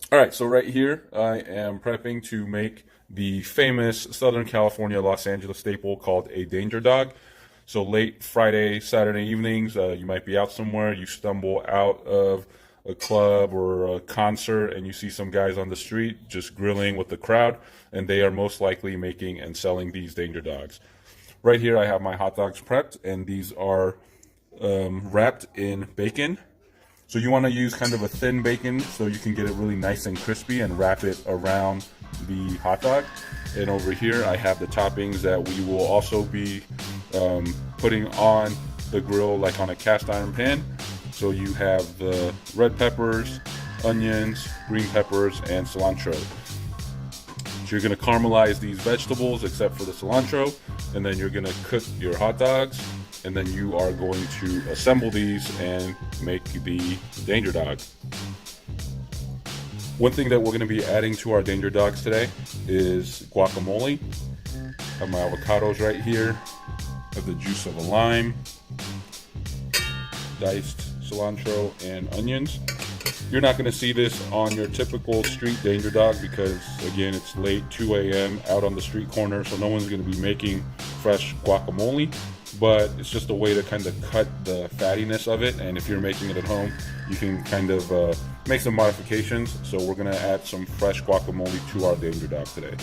All right, so right here, I am prepping to make the famous Southern California, Los Angeles staple called a Danger Dog. So late Friday, Saturday evenings, you might be out somewhere, you stumble out of a club or a concert, and you see some guys on the street just grilling with the crowd, and they are most likely making and selling these Danger Dogs. Right here, I have my hot dogs prepped, and these are wrapped in bacon. So you want to use kind of a thin bacon so you can get it really nice and crispy and wrap it around the hot dog. And over here I have the toppings that we will also be putting on the grill like on a cast iron pan. So you have the red peppers, onions, green peppers, and cilantro. So you're going to caramelize these vegetables except for the cilantro, and then you're going to cook your hot dogs, and then you are going to assemble these and make the Danger Dog. One thing that we're going to be adding to our Danger Dogs today is guacamole. I have my avocados right here. I have the juice of a lime, diced cilantro, and onions. You're not going to see this on your typical street Danger Dog because, again, it's late 2 a.m. out on the street corner, so no one's going to be making fresh guacamole. But it's just a way to kind of cut the fattiness of it, and if you're making it at home, you can kind of make some modifications. So we're going to add some fresh guacamole to our Danger Dog today.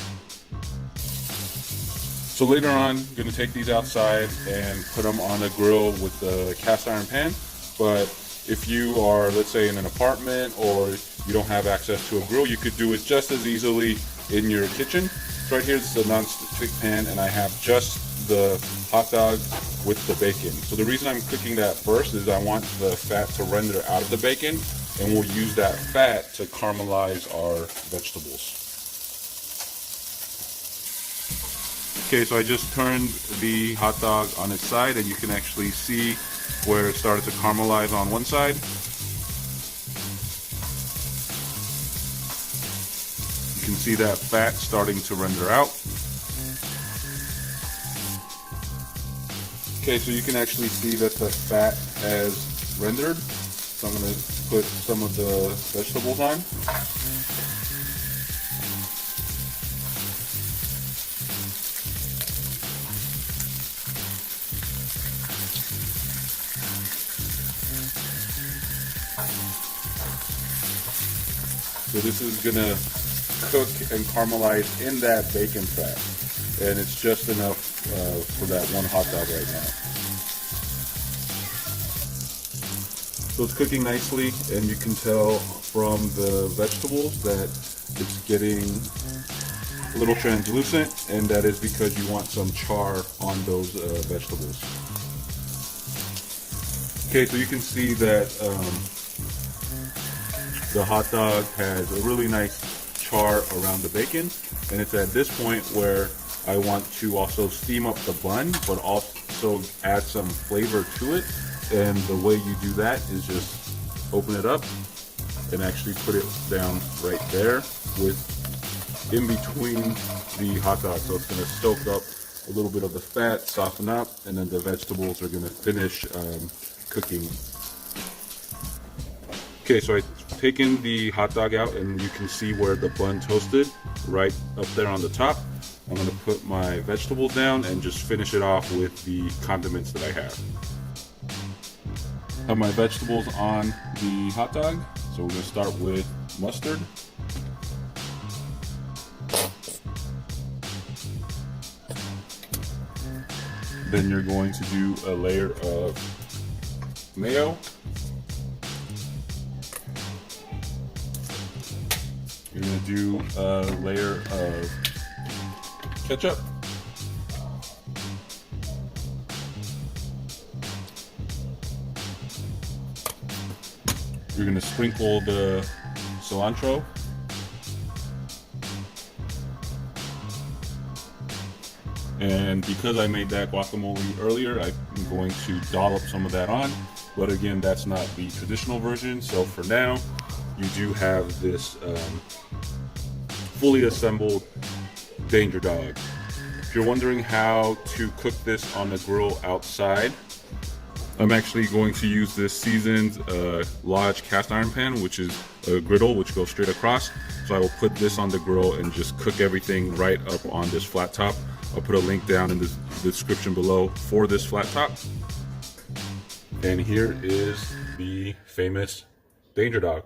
So later on, I'm going to take these outside and put them on a grill with the cast iron pan. But if you are, let's say, in an apartment or you don't have access to a grill, you could do it just as easily in your kitchen. So right here is the non-stick pan, and I have just the hot dog with the bacon. So the reason I'm cooking that first is I want the fat to render out of the bacon, and we'll use that fat to caramelize our vegetables. Okay, so I just turned the hot dog on its side, and you can actually see where it started to caramelize on one side. You can see that fat starting to render out. Okay, so you can actually see that the fat has rendered. So I'm going to put some of the vegetables on. So this is going to cook and caramelize in that bacon fat. And it's just enough for that one hot dog right now. So it's cooking nicely, and you can tell from the vegetables that it's getting a little translucent, and that is because you want some char on those vegetables. Okay, so you can see that the hot dog has a really nice char around the bacon, and it's at this point where I want to also steam up the bun, but also add some flavor to it. And the way you do that is just open it up and actually put it down right there with in between the hot dog. So it's going to soak up a little bit of the fat, soften up, and then the vegetables are going to finish cooking. Okay, so I've taken the hot dog out, and you can see where the bun toasted right up there on the top. I'm going to put my vegetables down and just finish it off with the condiments that I have. I have my vegetables on the hot dog, so we're going to start with mustard. Then you're going to do a layer of mayo. You're going to do a layer of ketchup. You're going to sprinkle the cilantro. And because I made that guacamole earlier, I'm going to dollop some of that on. But again, that's not the traditional version. So for now, you do have this fully assembled Danger Dog. If you're wondering how to cook this on the grill outside, I'm actually going to use this seasoned Lodge cast iron pan, which is a griddle which goes straight across. So I will put this on the grill and just cook everything right up on this flat top. I'll put a link down in the description below for this flat top. And here is the famous Danger Dog.